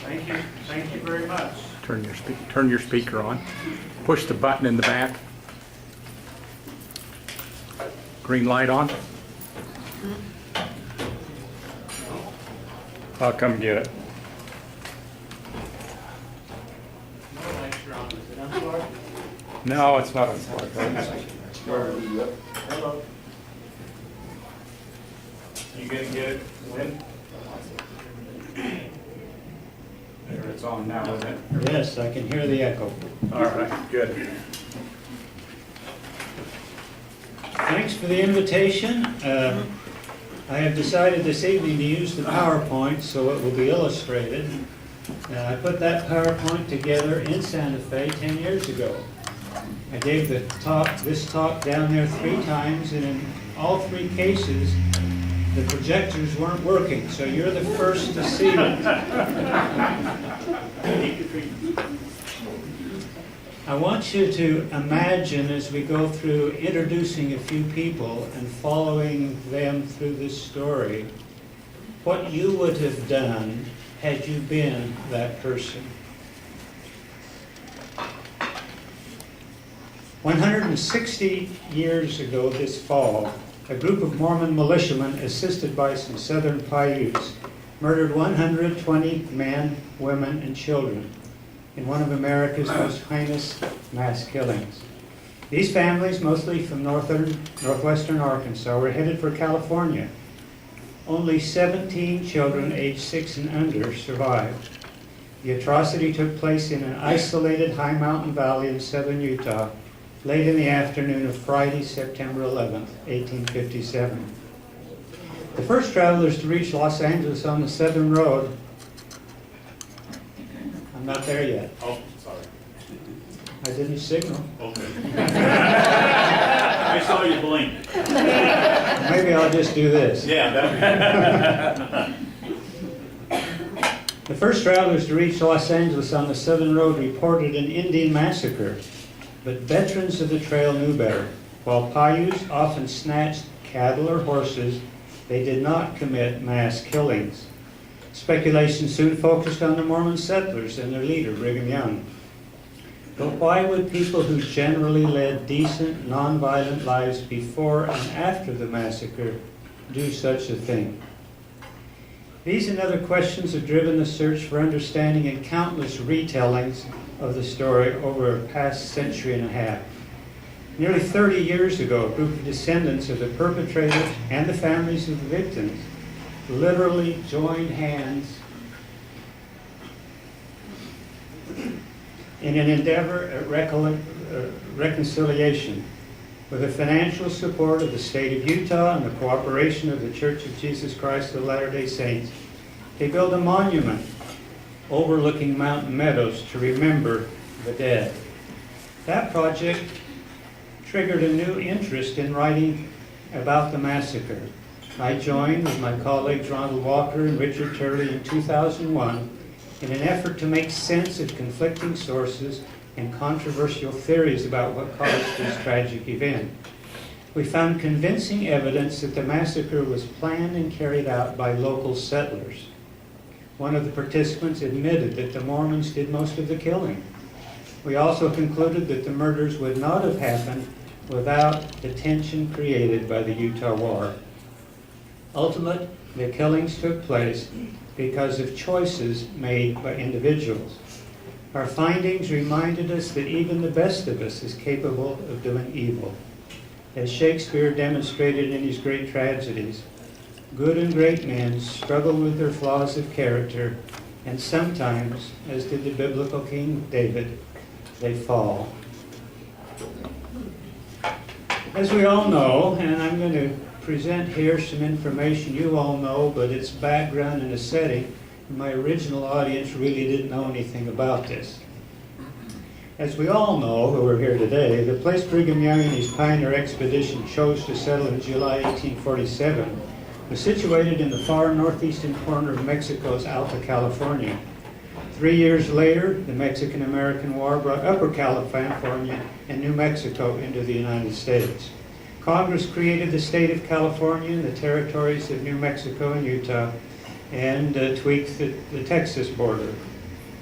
Thank you. Thank you very much. Turn your speaker on. Push the button in the back. Green light on. I'll come get it. No lights are on. Is it unplugged? No, it's not unplugged. Hello. You gonna get it, Lynn? There, it's on now, isn't it? Yes, I can hear the echo. All right, good. Thanks for the invitation. I have decided this evening to use the PowerPoint so it will be illustrated. I put that PowerPoint together in Santa Fe 10 years ago. I gave this talk down there 3 times, and in all 3 cases, the projectors weren't working, so you're the first to see it. I want you to imagine as we go through introducing a few people and following them through this story, what you would have done had you been that person. 160 years ago this fall, a group of Mormon militiamen, assisted by some Southern Paiutes, murdered 120 men, women, and children in one of America's most heinous mass killings. These families, mostly from northwestern Arkansas, were headed for California. Only 17 children aged 6 and under survived. The atrocity took place in an isolated high mountain valley in southern Utah, late in the afternoon of Friday, September 11th, 1857. The first travelers to reach Los Angeles on the Southern Road. I'm not there yet. Oh, sorry. I didn't signal. Okay. I saw you blink. Maybe I'll just do this. Yeah, The first travelers to reach Los Angeles on the Southern Road reported an Indian massacre, but veterans of the trail knew better. While Paiutes often snatched cattle or horses, they did not commit mass killings. Speculation soon focused on the Mormon settlers and their leader, Brigham Young. But why would people who generally led decent, nonviolent lives before and after the massacre do such a thing? These and other questions have driven the search for understanding in countless retellings of the story over a past century and a half. Nearly 30 years ago, a group of descendants of the perpetrators and the families of the victims literally joined hands in an endeavor at reconciliation. With the financial support of the state of Utah and the cooperation of the Church of Jesus Christ of Latter-day Saints, they built a monument overlooking Mountain Meadows to remember the dead. That project triggered a new interest in writing about the massacre. I joined with my colleagues Ronald Walker and Richard Turley in 2001 in an effort to make sense of conflicting sources and controversial theories about what caused this tragic event. We found convincing evidence that the massacre was planned and carried out by local settlers. One of the participants admitted that the Mormons did most of the killing. We also concluded that the murders would not have happened without the tension created by the Utah War. Ultimately, the killings took place because of choices made by individuals. Our findings reminded us that even the best of us is capable of doing evil. As Shakespeare demonstrated in his great tragedies, good and great men struggle with their flaws of character, and sometimes, as did the biblical King David, they fall. As we all know, and I'm going to present here some information you all know, but its background and a setting, my original audience really didn't know anything about this. As we all know, who are here today, the place Brigham Young and his pioneer expedition chose to settle in July 1847 was situated in the far northeastern corner of Mexico's Alta California. 3 years later, the Mexican-American War brought Upper California and New Mexico into the United States. Congress created the state of California and the territories of New Mexico and Utah, and tweaked the Texas border.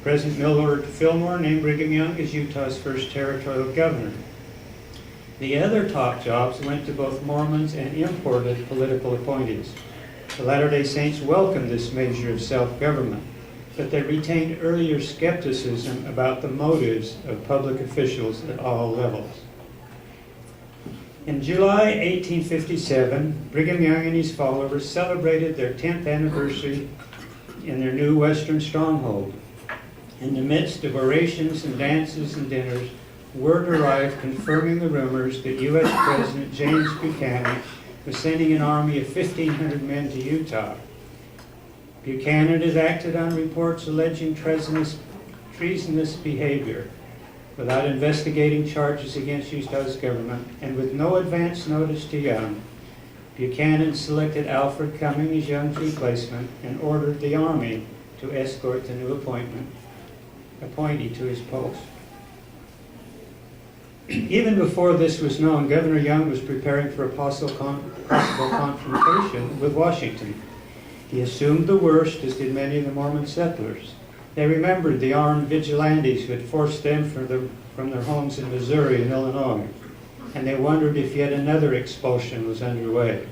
President Millard Fillmore named Brigham Young as Utah's first territorial governor. The other top jobs went to both Mormons and imported political appointees. The Latter-day Saints welcomed this measure of self-government, but they retained earlier skepticism about the motives of public officials at all levels. In July 1857, Brigham Young and his followers celebrated their 10th anniversary in their new western stronghold. In the midst of orations and dances and dinners, word arrived confirming the rumors that U.S. President James Buchanan was sending an army of 1,500 men to Utah. Buchanan had acted on reports alleging treasonous behavior without investigating charges against Utah's government, and with no advance notice to Young. Buchanan selected Alfred Cumming as Young's replacement and ordered the army to escort the new appointee to his post. Even before this was known, Governor Young was preparing for a possible confrontation with Washington. He assumed the worst, as did many of the Mormon settlers. They remembered the armed vigilantes who had forced them from their homes in Missouri and Illinois, and they wondered if yet another expulsion was underway.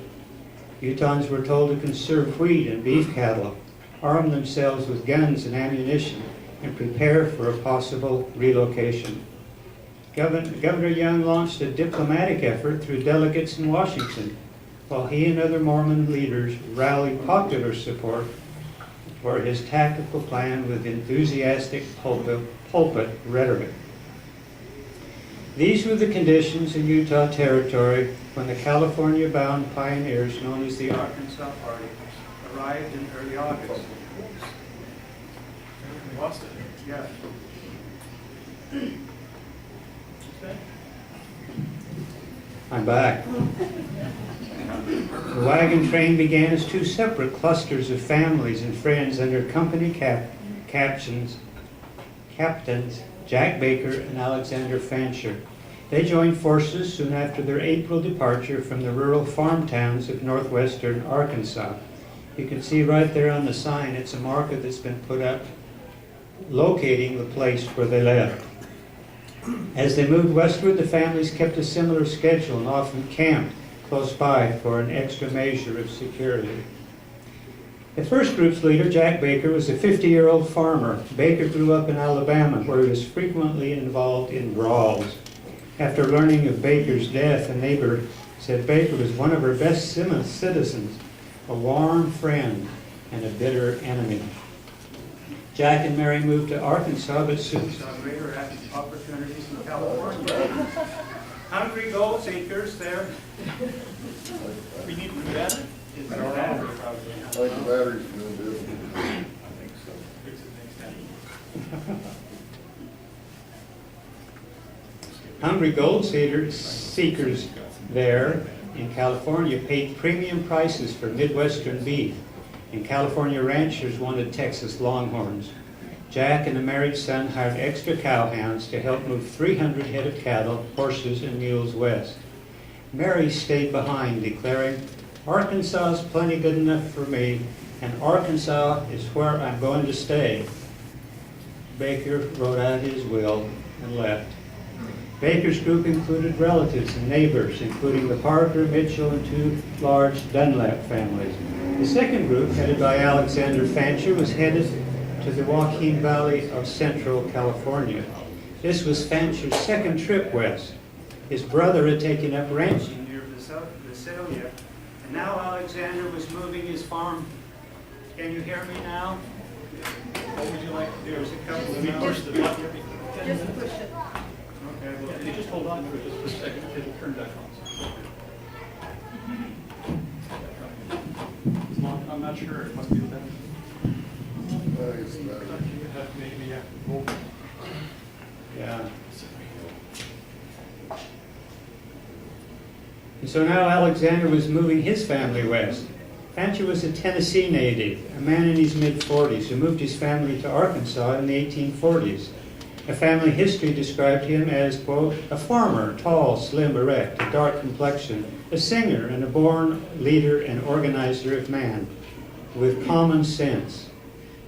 Utahns were told to conserve wheat and beef cattle, arm themselves with guns and ammunition, and prepare for a possible relocation. Governor Young launched a diplomatic effort through delegates in Washington, while he and other Mormon leaders rallied popular support for his tactical plan with enthusiastic pulpit rhetoric. These were the conditions in Utah Territory when the California-bound pioneers known as the Arkansas Party arrived in early August. We lost it. Yeah. I'm back. The wagon train began as two separate clusters of families and friends under company captains Jack Baker and Alexander Fancher. They joined forces soon after their April departure from the rural farm towns of northwestern Arkansas. You can see right there on the sign, it's a marker that's been put up locating the place where they left. As they moved westward, the families kept a similar schedule and often camped close by for an extra measure of security. The first group's leader, Jack Baker, was a 50-year-old farmer. Baker grew up in Alabama, where he was frequently involved in brawls. After learning of Baker's death, a neighbor said Baker was one of her best citizens, a warm friend, and a bitter enemy. Jack and Mary moved to Arkansas, but soon saw greater opportunities in California. Hungry gold seekers there. We need to do that? I don't know. I think the battery's going to do it. I think so. Fix it next time. Hungry gold seekers there in California paid premium prices for Midwestern beef, and California ranchers wanted Texas Longhorns. Jack and the married son hired extra cowhands to help move 300 head of cattle, horses, and mules west. Mary stayed behind, declaring, "Arkansas is plenty good enough for me, and Arkansas is where I'm going to stay." Baker wrote out his will and left. Baker's group included relatives and neighbors, including the Parker, Mitchell, and two large Dunlap families. The second group, headed by Alexander Fancher, was headed to the Joaquin Valley of Central California. This was Fancher's second trip west. His brother had taken up ranching near Visalia, and now Alexander was moving his farm. Can you hear me now? What would you like to do? There's a couple Let of me push the button. Just push it. Okay, well, can you just hold on to it just for a second? It'll turn back on. As long, I'm not sure. It must be the battery. I think it's the battery. You have maybe, yeah. Hold it. Yeah. And so now Alexander was moving his family west. Fancher was a Tennessee native, a man in his mid-40s who moved his family to Arkansas in the 1840s. A family history described him as, quote, a farmer, tall, slim, erect, a dark complexion, a singer, and a born leader and organizer of man. with common sense.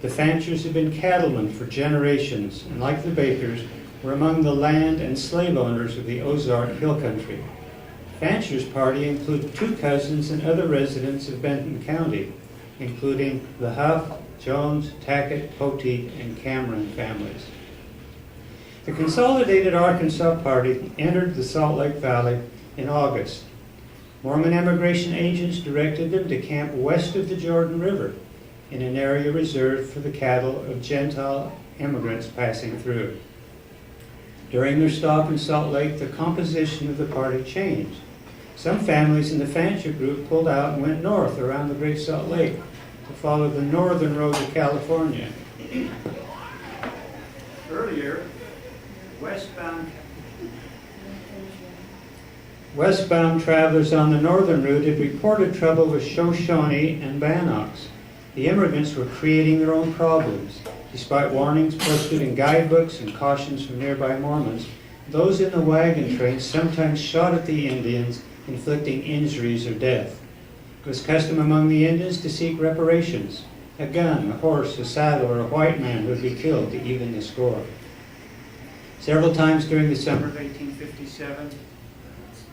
The Fanchers had been cattlemen for generations, and like the Bakers, were among the land and slave owners of the Ozark Hill Country. Fancher's party included 2 cousins and other residents of Benton County, including the Huff, Jones, Tackett, Poteet, and Cameron families. The Consolidated Arkansas Party entered the Salt Lake Valley in August. Mormon immigration agents directed them to camp west of the Jordan River in an area reserved for the cattle of Gentile immigrants passing through. During their stop in Salt Lake, the composition of the party changed. Some families in the Fancher group pulled out and went north around the Great Salt Lake to follow the northern road to California. Earlier, westbound travelers on the northern route had reported trouble with Shoshone and Bannocks. The immigrants were creating their own problems. Despite warnings posted in guidebooks and cautions from nearby Mormons, those in the wagon train sometimes shot at the Indians, inflicting injuries or death. It was custom among the Indians to seek reparations. A gun, a horse, a saddle, or a white man would be killed to even the score. Several times during the summer of 1857,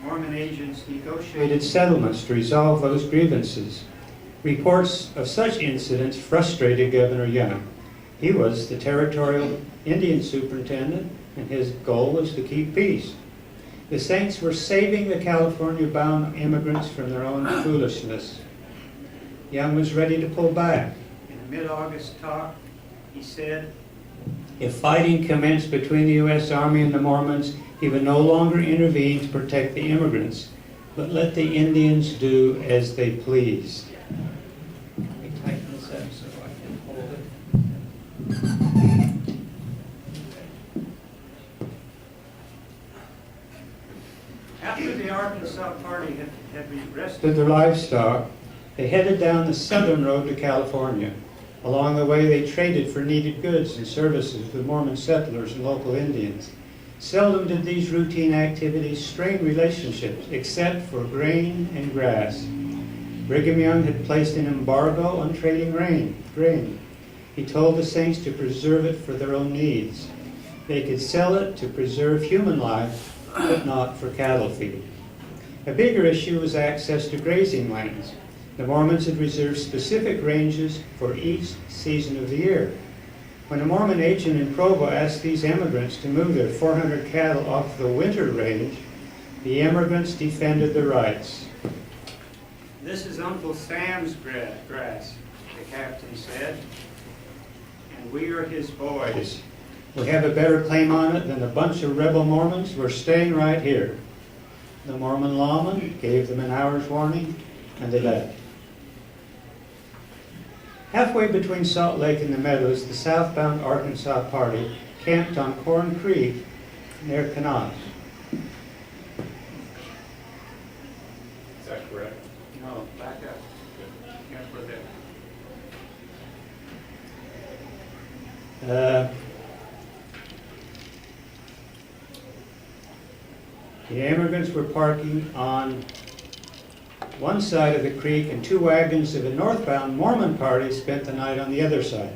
Mormon agents negotiated settlements to resolve those grievances. Reports of such incidents frustrated Governor Young. He was the territorial Indian superintendent, and his goal was to keep peace. The Saints were saving the California-bound immigrants from their own foolishness. Young was ready to pull back. In a mid-August talk, he said, if fighting commenced between the U.S. Army and the Mormons, he would no longer intervene to protect the immigrants, but let the Indians do as they pleased. Let me tighten this up so I can hold it. After the Arkansas party had rested their livestock, they headed down the southern road to California. Along the way, they traded for needed goods and services with Mormon settlers and local Indians. Seldom did these routine activities strain relationships, except for grain and grass. Brigham Young had placed an embargo on trading grain. He told the Saints to preserve it for their own needs. They could sell it to preserve human life, but not for cattle feed. A bigger issue was access to grazing lands. The Mormons had reserved specific ranges for each season of the year. When a Mormon agent in Provo asked these immigrants to move their 400 cattle off the winter range, the immigrants defended their rights. This is Uncle Sam's grass, the captain said, and we are his boys. We have a better claim on it than a bunch of rebel Mormons. We're staying right here. The Mormon lawman gave them an hour's warning, and they left. Halfway between Salt Lake and the Meadows, the southbound Arkansas party camped on Corn Creek near Kanawha. Is that correct? No, back up. Camp for there. The immigrants were parking on one side of the creek, and 2 wagons of a northbound Mormon party spent the night on the other side.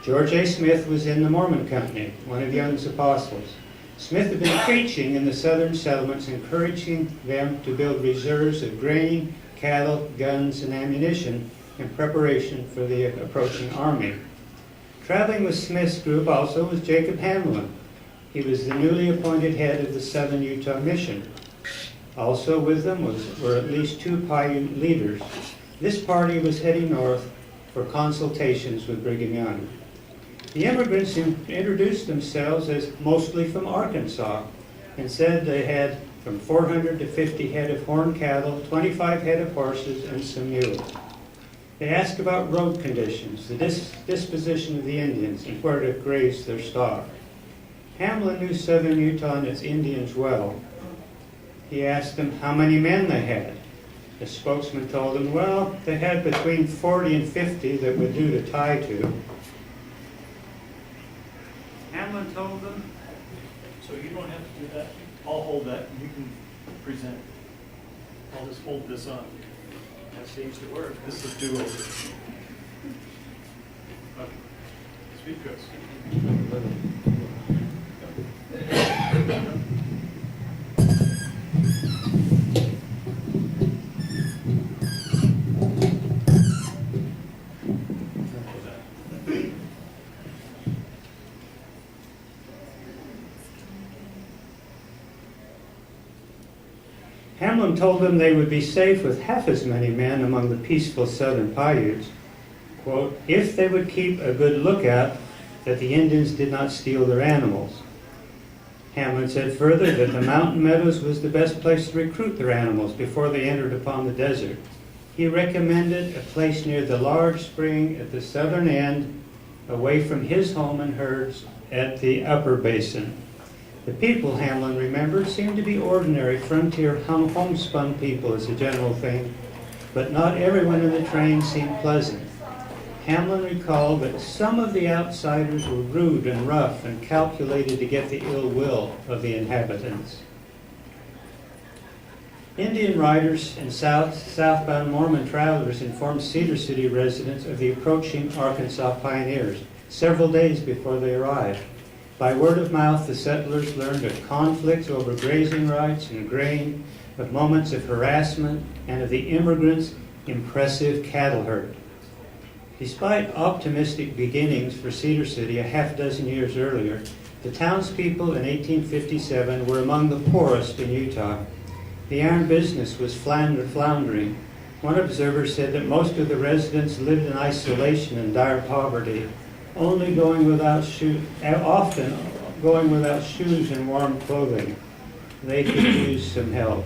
George A. Smith was in the Mormon company, one of Young's apostles. Smith had been preaching in the southern settlements, encouraging them to build reserves of grain, cattle, guns, and ammunition in preparation for the approaching army. Traveling with Smith's group also was Jacob Hamlin. He was the newly appointed head of the Southern Utah Mission. Also with them were at least 2 Paiute leaders. This party was heading north for consultations with Brigham Young. The immigrants introduced themselves as mostly from Arkansas and said they had from 400 to 50 head of horned cattle, 25 head of horses, and some mules. They asked about road conditions, the disposition of the Indians, and where to graze their stock. Hamlin knew southern Utah and its Indians well. He asked them how many men they had. The spokesman told him, well, they had between 40 and 50 that would do to tie to. Hamlin told them, So you don't have to do that. I'll hold that and you can present. I'll just hold this on. that seems to work. This is do-over. Speak to us. Hamlin told them they would be safe with half as many men among the peaceful southern Paiutes, quote, if they would keep a good lookout that the Indians did not steal their animals. Hamlin said further that the mountain meadows was the best place to recruit their animals before they entered upon the desert. He recommended a place near the large spring at the southern end, away from his home and herds at the upper basin. The people, Hamlin remembered, seemed to be ordinary frontier homespun people as a general thing, but not everyone in the train seemed pleasant. Hamlin recalled that some of the outsiders were rude and rough and calculated to get the ill will of the inhabitants. Indian riders and southbound Mormon travelers informed Cedar City residents of the approaching Arkansas pioneers several days before they arrived. By word of mouth, the settlers learned of conflicts over grazing rights and grain, of moments of harassment, and of the immigrants' impressive cattle herd. Despite optimistic beginnings for Cedar City a half dozen years earlier, the townspeople in 1857 were among the poorest in Utah. The iron business was floundering. One observer said that most of the residents lived in isolation and dire poverty, often going without shoes and warm clothing. They could use some help.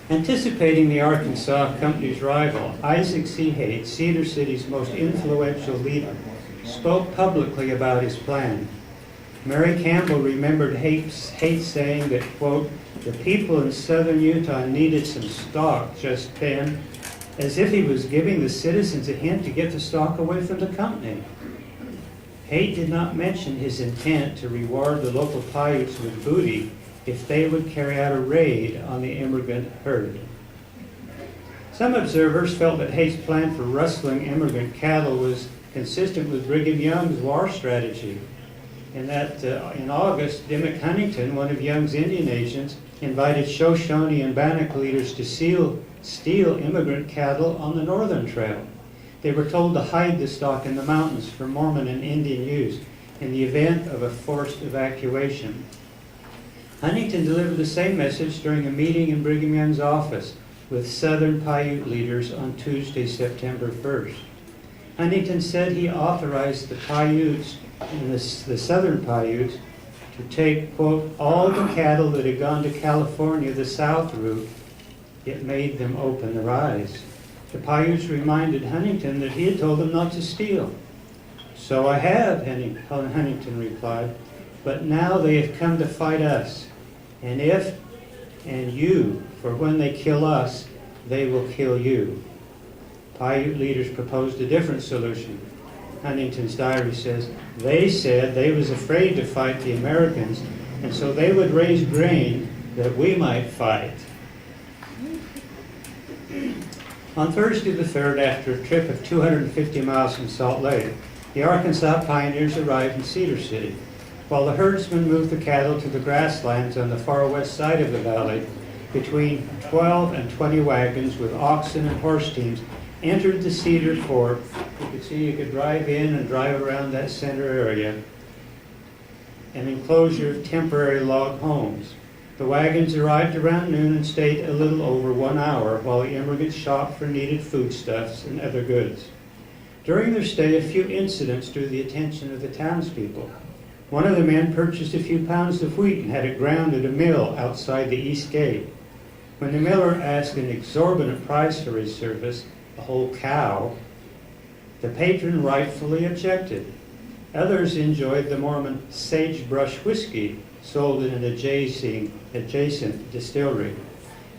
Anticipating the Arkansas Company's rival, Isaac C. Haight, Cedar City's most influential leader, spoke publicly about his plan. Mary Campbell remembered Haight saying that, quote, the people in southern Utah needed some stock just then, as if he was giving the citizens a hint to get the stock away from the company. Haight did not mention his intent to reward the local Paiutes with booty if they would carry out a raid on the immigrant herd. Some observers felt that Haight's plan for rustling immigrant cattle was consistent with Brigham Young's war strategy, and that in August, Dimmick Huntington, one of Young's Indian agents, invited Shoshone and Bannock leaders to steal immigrant cattle on the northern trail. They were told to hide the stock in the mountains for Mormon and Indian use in the event of a forced evacuation. Huntington delivered the same message during a meeting in Brigham Young's office with Southern Paiute leaders on Tuesday, September 1st. Huntington said he authorized the Paiutes and the Southern Paiutes to take, quote, all the cattle that had gone to California the south route. It made them open their eyes. The Paiutes reminded Huntington that he had told them not to steal. So I have, Huntington replied, but now they have come to fight us. And if, and you, for when they kill us, they will kill you. Paiute leaders proposed a different solution. Huntington's diary says, they said they was afraid to fight the Americans, and so they would raise grain that we might fight. On Thursday the 3rd, after a trip of 250 miles from Salt Lake, the Arkansas pioneers arrived in Cedar City. While the herdsmen moved the cattle to the grasslands on the far west side of the valley, between 12 and 20 wagons with oxen and horse teams entered the Cedar Fort. You could see you could drive in and drive around that center area, an enclosure of temporary log homes. The wagons arrived around noon and stayed a little over 1 hour while the immigrants shopped for needed foodstuffs and other goods. During their stay, a few incidents drew the attention of the townspeople. One of the men purchased a few pounds of wheat and had it ground at a mill outside the east gate. When the miller asked an exorbitant price for his service, a whole cow, the patron rightfully objected. Others enjoyed the Mormon sagebrush whiskey sold in an adjacent distillery.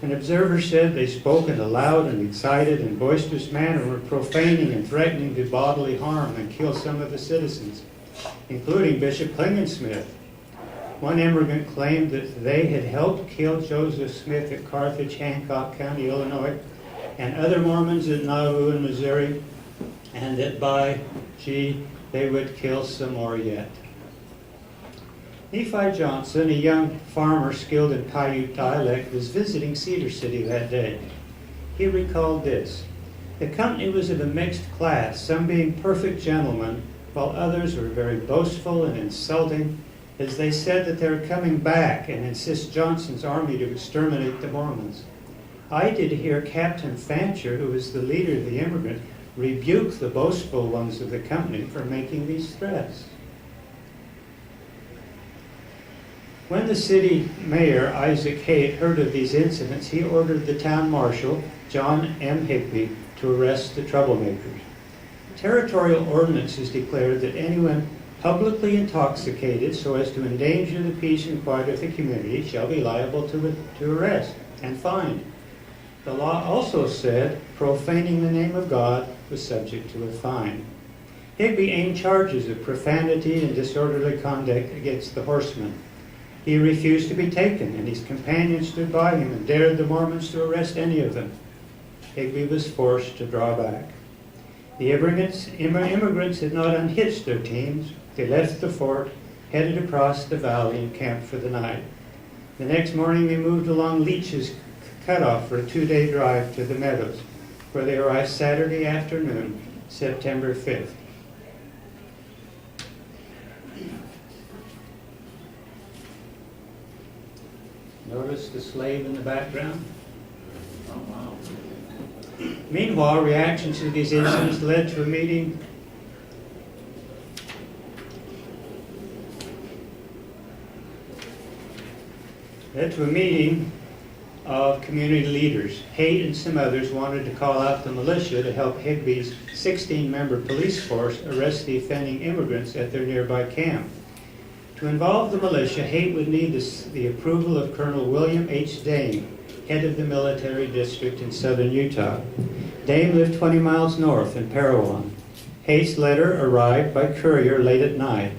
An observer said they spoke in a loud and excited and boisterous manner, were profaning and threatening to bodily harm and kill some of the citizens, including Bishop Klingensmith. One immigrant claimed that they had helped kill Joseph Smith at Carthage, Hancock County, Illinois, and other Mormons at Nauvoo in Missouri, and that they would kill some more yet. Nephi Johnson, a young farmer skilled in Paiute dialect, was visiting Cedar City that day. He recalled this: "The company was of a mixed class, some being perfect gentlemen, while others were very boastful and insulting, as they said that they were coming back and insist Johnson's army to exterminate the Mormons. I did hear Captain Fancher, who was the leader of the immigrant, rebuke the boastful ones of the company for making these threats." When the city mayor, Isaac Haight, heard of these incidents, he ordered the town marshal, John M. Higby, to arrest the troublemakers. Territorial ordinances declared that anyone publicly intoxicated so as to endanger the peace and quiet of the community shall be liable to arrest and fined. The law also said profaning the name of God was subject to a fine. Higby aimed charges of profanity and disorderly conduct against the horsemen. He refused to be taken, and his companions stood by him and dared the Mormons to arrest any of them. Higby was forced to draw back. The immigrants had not unhitched their teams. They left the fort, headed across the valley, and camped for the night. The next morning they moved along Leach's cutoff for a 2-day drive to the Meadows, where they arrived Saturday afternoon, September 5th. Notice the slave in the background? Oh, wow. Meanwhile, reactions to these incidents led to a meeting of community leaders. Haight and some others wanted to call out the militia to help Higby's 16-member police force arrest the offending immigrants at their nearby camp. To involve the militia, Haight would need the approval of Colonel William H. Dame, head of the military district in southern Utah. Dame lived 20 miles north in Parowan. Haight's letter arrived by courier late at night.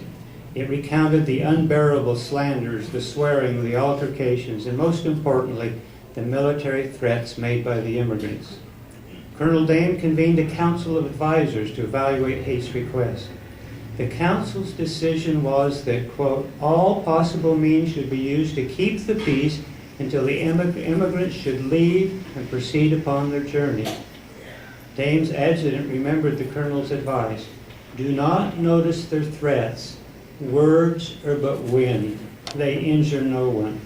It recounted the unbearable slanders, the swearing, the altercations, and most importantly, the military threats made by the immigrants. Colonel Dame convened a council of advisors to evaluate Haight's request. The council's decision was that, quote, all possible means should be used to keep the peace until the immigrants should leave and proceed upon their journey. Dame's adjutant remembered the colonel's advice. Do not notice their threats. Words are but wind. They injure no one.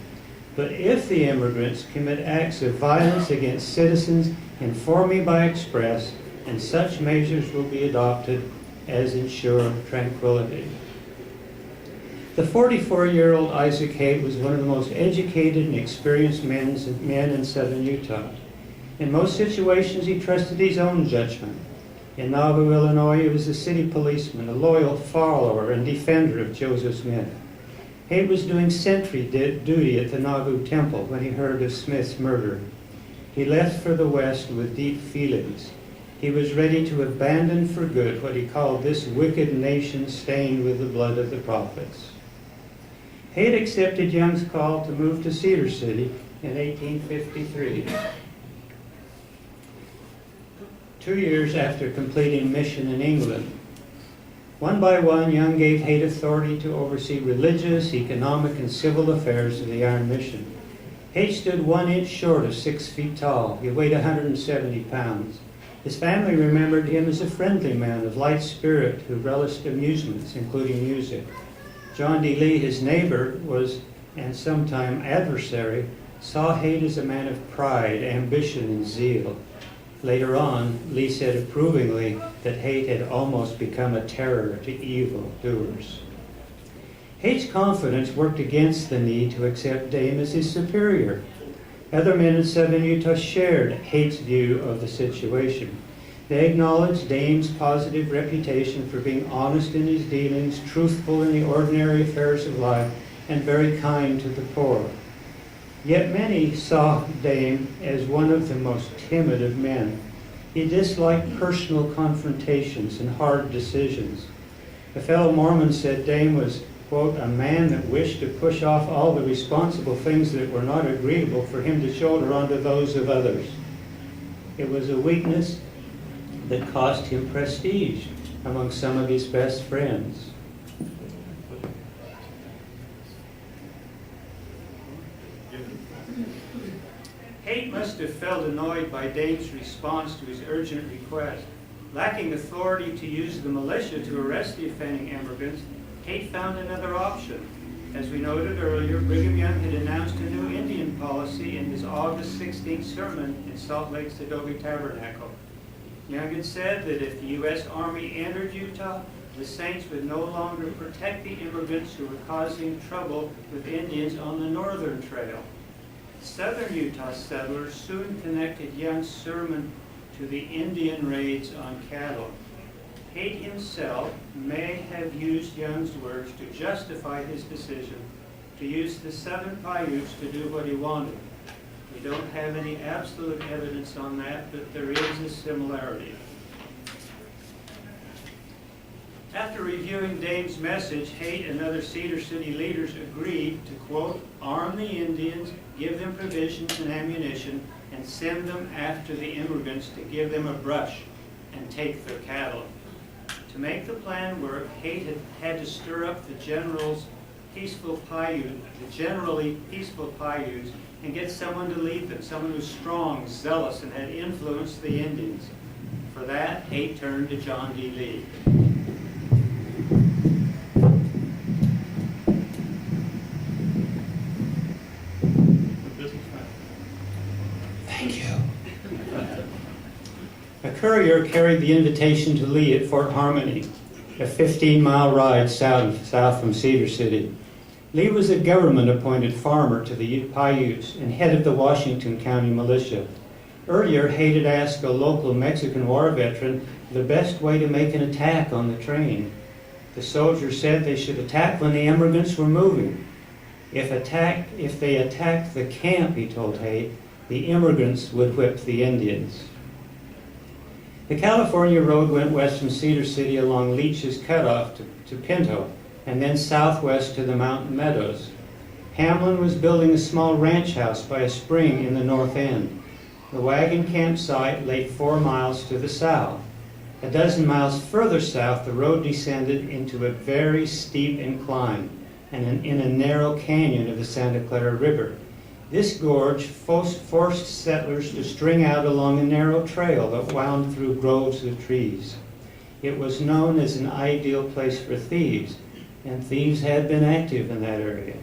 But if the immigrants commit acts of violence against citizens, inform me by express, and such measures will be adopted as ensure tranquility. The 44-year-old Isaac Haight was one of the most educated and experienced men in southern Utah. In most situations, he trusted his own judgment. In Nauvoo, Illinois, he was a city policeman, a loyal follower and defender of Joseph Smith. Haight was doing sentry duty at the Nauvoo Temple when he heard of Smith's murder. He left for the West with deep feelings. He was ready to abandon for good what he called this wicked nation stained with the blood of the prophets. Haight accepted Young's call to move to Cedar City in 1853. 2 years after completing mission in England. One by one, Young gave Haight authority to oversee religious, economic, and civil affairs of the Iron Mission. Haight stood 1 inch short of 6 feet tall. He weighed 170 pounds. His family remembered him as a friendly man of light spirit who relished amusements, including music. John D. Lee, his neighbor, and sometime adversary, saw Haight as a man of pride, ambition, and zeal. Later on, Lee said approvingly that Haight had almost become a terror to evil doers. Haight's confidence worked against the need to accept Dame as his superior. Other men in southern Utah shared Haight's view of the situation. They acknowledged Dame's positive reputation for being honest in his dealings, truthful in the ordinary affairs of life, and very kind to the poor. Yet many saw Dame as one of the most timid of men. He disliked personal confrontations and hard decisions. A fellow Mormon said Dame was, quote, a man that wished to push off all the responsible things that were not agreeable for him to shoulder onto those of others. It was a weakness that cost him prestige among some of his best friends. Haight must have felt annoyed by Dame's response to his urgent request. Lacking authority to use the militia to arrest the offending immigrants, Haight found another option. As we noted earlier, Brigham Young had announced a new Indian policy in his August 16th sermon in Salt Lake's Adobe Tabernacle. Young had said that if the U.S. Army entered Utah, the Saints would no longer protect the immigrants who were causing trouble with Indians on the northern trail. Southern Utah settlers soon connected Young's sermon to the Indian raids on cattle. Haight himself may have used Young's words to justify his decision to use the Southern Paiutes to do what he wanted. We don't have any absolute evidence on that, but there is a similarity. After reviewing Dame's message, Haight and other Cedar City leaders agreed to, quote, arm the Indians, give them provisions and ammunition, and send them after the immigrants to give them a brush and take their cattle. To make the plan work, Haight had to stir up the generally peaceful Paiutes and get someone to lead them, someone who was strong, zealous, and had influenced the Indians. For that, Haight turned to John D. Lee. Thank you. A courier carried the invitation to Lee at Fort Harmony, a 15-mile ride south from Cedar City. Lee was a government-appointed farmer to the Paiutes and head of the Washington County Militia. Earlier, Haight had asked a local Mexican war veteran the best way to make an attack on the train. The soldier said they should attack when the immigrants were moving. If they attacked the camp, he told Haight, the immigrants would whip the Indians. The California road went west from Cedar City along Leach's Cutoff to Pinto, and then southwest to the mountain meadows. Hamlin was building a small ranch house by a spring in the north end. The wagon campsite lay 4 miles to the south. A dozen miles further south, the road descended into a very steep incline and in a narrow canyon of the Santa Clara River. This gorge forced settlers to string out along a narrow trail that wound through groves of trees. It was known as an ideal place for thieves, and thieves had been active in that area.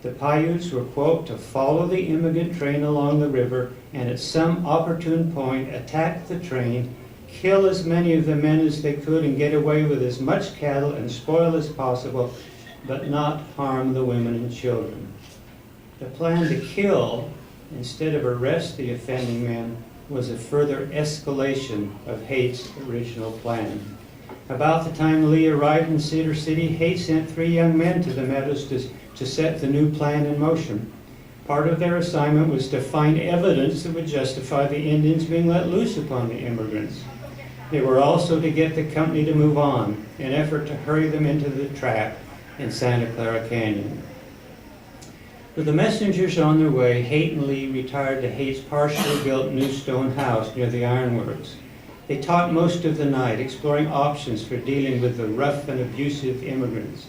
The Paiutes were, quote, to follow the immigrant train along the river and at some opportune point attack the train, kill as many of the men as they could and get away with as much cattle and spoil as possible, but not harm the women and children. The plan to kill, instead of arrest the offending men, was a further escalation of Haight's original plan. About the time Lee arrived in Cedar City, Haight sent 3 young men to the Meadows to set the new plan in motion. Part of their assignment was to find evidence that would justify the Indians being let loose upon the immigrants. They were also to get the company to move on, in an effort to hurry them into the trap in Santa Clara Canyon. With the messengers on their way, Haight and Lee retired to Haight's partially built new stone house near the ironworks. They talked most of the night, exploring options for dealing with the rough and abusive immigrants.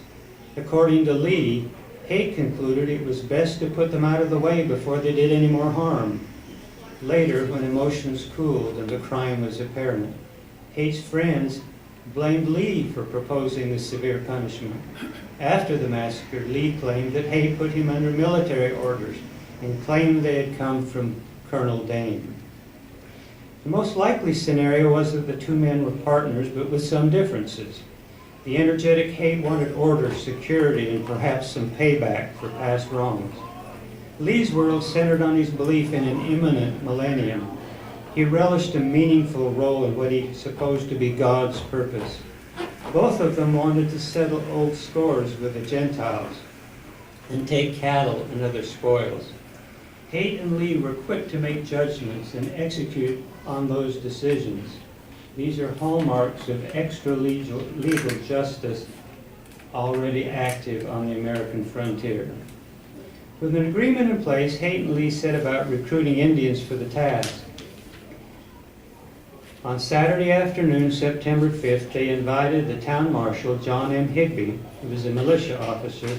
According to Lee, Haight concluded it was best to put them out of the way before they did any more harm. Later, when emotions cooled and the crime was apparent, Haight's friends blamed Lee for proposing the severe punishment. After the massacre, Lee claimed that Haight put him under military orders and claimed they had come from Colonel Dane. The most likely scenario was that the 2 men were partners, but with some differences. The energetic Haight wanted order, security, and perhaps some payback for past wrongs. Lee's world centered on his belief in an imminent millennium. He relished a meaningful role in what he supposed to be God's purpose. Both of them wanted to settle old scores with the Gentiles and take cattle and other spoils. Haight and Lee were quick to make judgments and execute on those decisions. These are hallmarks of extra-legal justice already active on the American frontier. With an agreement in place, Haight and Lee set about recruiting Indians for the task. On Saturday afternoon, September 5th, they invited the town marshal, John M. Higby, who was a militia officer,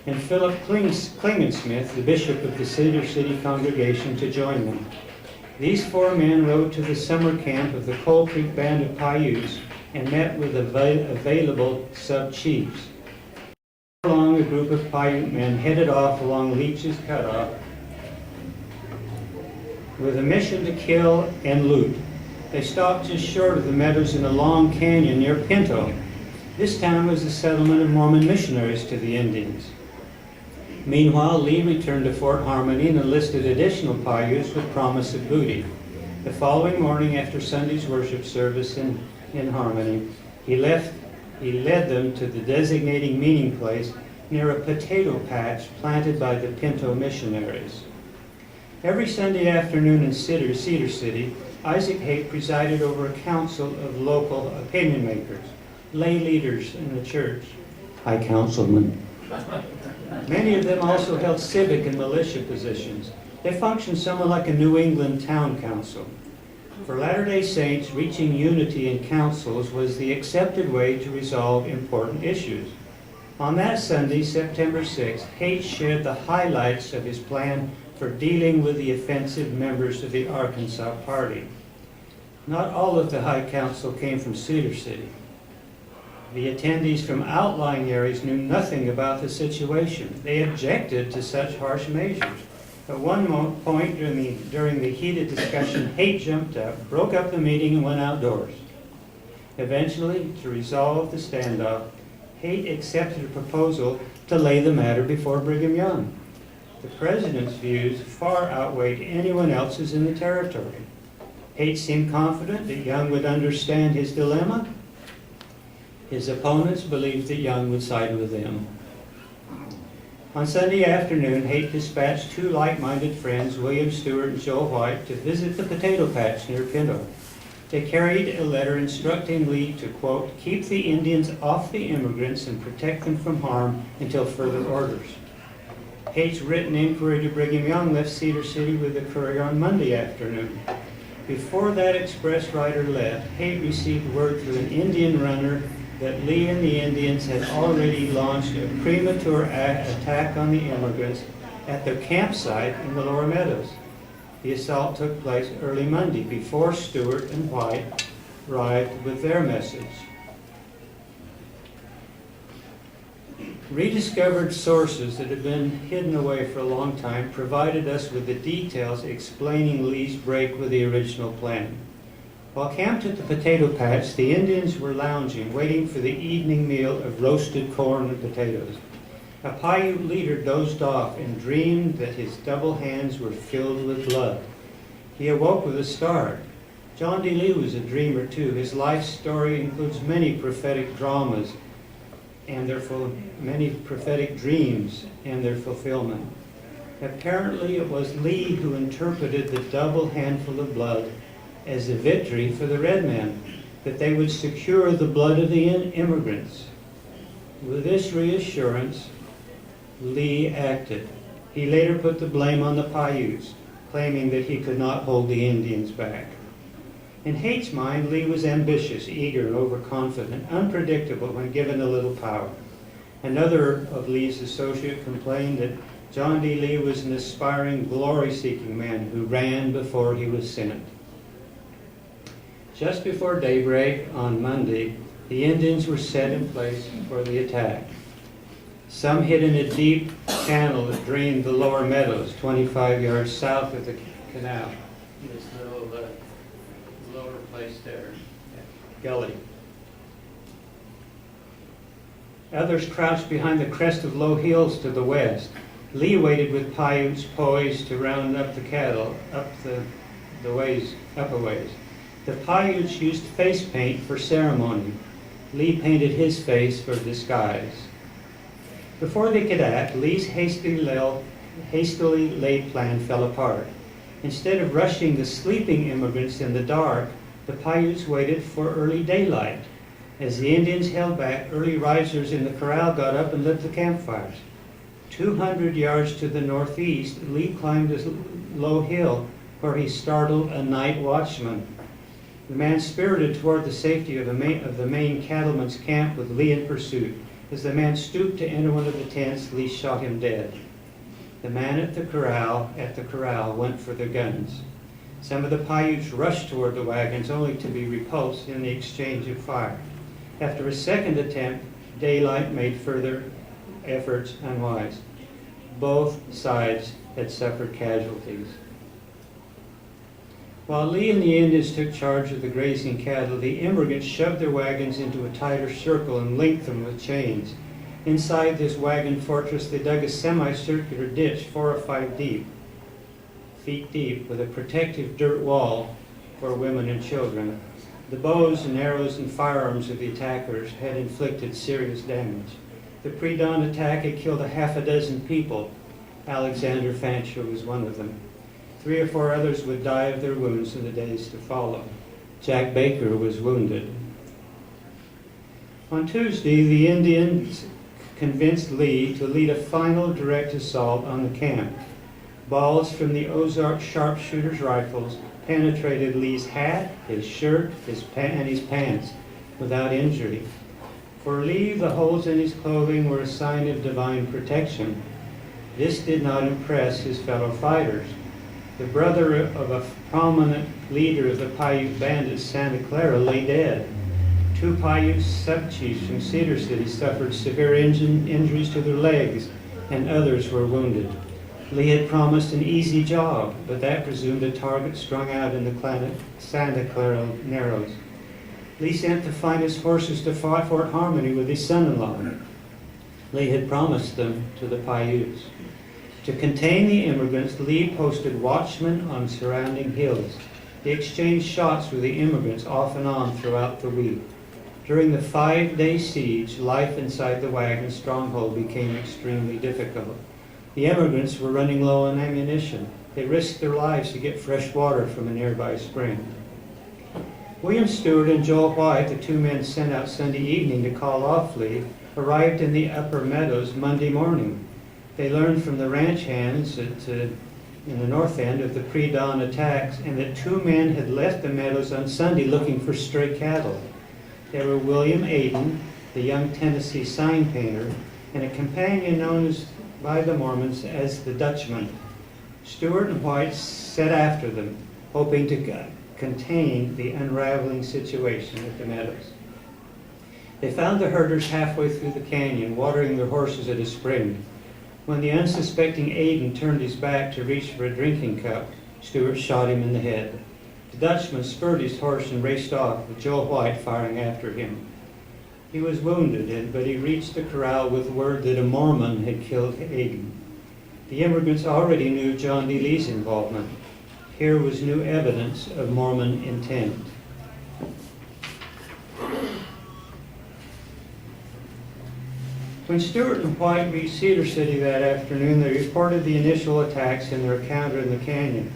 and Philip Klingensmith, the bishop of the Cedar City congregation, to join them. These four men rode to the summer camp of the Coal Creek Band of Paiutes and met with available sub-chiefs. Along, a group of Paiute men headed off along Leech's Cutoff with a mission to kill and loot. They stopped just short of the Meadows in a long canyon near Pinto. This town was the settlement of Mormon missionaries to the Indians. Meanwhile, Lee returned to Fort Harmony and enlisted additional Paiutes with promise of booty. The following morning, after Sunday's worship service in Harmony, he led them to the designating meeting place near a potato patch planted by the Pinto missionaries. Every Sunday afternoon in Cedar City, Isaac Haight presided over a council of local opinion makers, lay leaders in the church, high councilmen. Many of them also held civic and militia positions. They functioned somewhat like a New England town council. For Latter-day Saints, reaching unity in councils was the accepted way to resolve important issues. On that Sunday, September 6th, Haight shared the highlights of his plan for dealing with the offensive members of the Arkansas Party. Not all of the High Council came from Cedar City. The attendees from outlying areas knew nothing about the situation. They objected to such harsh measures. At one point during the heated discussion, Haight jumped up, broke up the meeting, and went outdoors. Eventually, to resolve the standoff, Haight accepted a proposal to lay the matter before Brigham Young. The president's views far outweighed anyone else's in the territory. Haight seemed confident that Young would understand his dilemma. His opponents believed that Young would side with them. On Sunday afternoon, Haight dispatched two like-minded friends, William Stewart and Joe White, to visit the potato patch near Pinto. They carried a letter instructing Lee to, quote, keep the Indians off the immigrants and protect them from harm until further orders. Haight's written inquiry to Brigham Young left Cedar City with the Courier on Monday afternoon. Before that express rider left, Haight received word through an Indian runner that Lee and the Indians had already launched a premature attack on the immigrants at their campsite in the Lower Meadows. The assault took place early Monday before Stewart and White arrived with their message. Rediscovered sources that had been hidden away for a long time provided us with the details explaining Lee's break with the original plan. While camped at the potato patch, the Indians were lounging, waiting for the evening meal of roasted corn and potatoes. A Paiute leader dozed off and dreamed that his double hands were filled with blood. He awoke with a start. John D. Lee was a dreamer too. His life story includes many prophetic dramas and many prophetic dreams and their fulfillment. Apparently it was Lee who interpreted the double handful of blood as a victory for the red men, that they would secure the blood of the immigrants. With this reassurance, Lee acted. He later put the blame on the Paiutes, claiming that he could not hold the Indians back. In Haight's mind, Lee was ambitious, eager, and overconfident, unpredictable when given a little power. Another of Lee's associates complained that John D. Lee was an aspiring, glory-seeking man who ran before he was sent. Just before daybreak on Monday, the Indians were set in place for the attack. Some hid in a deep channel that drained the Lower Meadows, 25 yards south of the canal. This little lower place there, gully. Others crouched behind the crest of low hills to the west. Lee waited with Paiutes poised to round up the cattle up a ways. The Paiutes used face paint for ceremony. Lee painted his face for disguise. Before they could act, Lee's hastily laid plan fell apart. Instead of rushing the sleeping immigrants in the dark, the Paiutes waited for early daylight. As the Indians held back, early risers in the corral got up and lit the campfires. 200 yards to the northeast, Lee climbed a low hill where he startled a night watchman. The man spirited toward the safety of the main cattleman's camp with Lee in pursuit. As the man stooped to enter one of the tents, Lee shot him dead. The man at the corral went for their guns. Some of the Paiutes rushed toward the wagons, only to be repulsed in the exchange of fire. After a second attempt, daylight made further efforts unwise. Both sides had suffered casualties. While Lee and the Indians took charge of the grazing cattle, the immigrants shoved their wagons into a tighter circle and linked them with chains. Inside this wagon fortress, they dug a semicircular ditch 4 or 5 feet deep, with a protective dirt wall for women and children. The bows and arrows and firearms of the attackers had inflicted serious damage. The pre-dawn attack had killed 6 people. Alexander Fancher was one of them. 3 or 4 others would die of their wounds in the days to follow. Jack Baker was wounded. On Tuesday, the Indians convinced Lee to lead a final direct assault on the camp. Balls from the Ozark sharpshooters' rifles penetrated Lee's hat, his shirt, and his pants without injury. For Lee, the holes in his clothing were a sign of divine protection. This did not impress his fellow fighters. The brother of a prominent leader of the Paiute bandits, Santa Clara, lay dead. 2 Paiute sub-chiefs from Cedar City suffered severe injuries to their legs, and others were wounded. Lee had promised an easy job, but that presumed a target strung out in the Santa Clara Narrows. Lee sent the finest horses to Fort Harmony with his son-in-law. Lee had promised them to the Paiutes. To contain the immigrants, Lee posted watchmen on surrounding hills. They exchanged shots with the immigrants off and on throughout the week. During the 5-day siege, life inside the wagon stronghold became extremely difficult. The immigrants were running low on ammunition. They risked their lives to get fresh water from a nearby spring. William Stewart and Joel White, the 2 men sent out Sunday evening to call off Lee, arrived in the upper Meadows Monday morning. They learned from the ranch hands in the north end of the pre-dawn attacks, and that 2 men had left the meadows on Sunday looking for stray cattle. They were William Aden, the young Tennessee sign painter, and a companion known by the Mormons as the Dutchman. Stewart and White set after them, hoping to contain the unraveling situation at the meadows. They found the herders halfway through the canyon, watering their horses at a spring. When the unsuspecting Aden turned his back to reach for a drinking cup, Stewart shot him in the head. The Dutchman spurred his horse and raced off, with Joe White firing after him. He was wounded, but he reached the corral with word that a Mormon had killed Aden. The immigrants already knew John D. Lee's involvement. Here was new evidence of Mormon intent. When Stewart and White reached Cedar City that afternoon, they reported the initial attacks in their encounter in the canyon.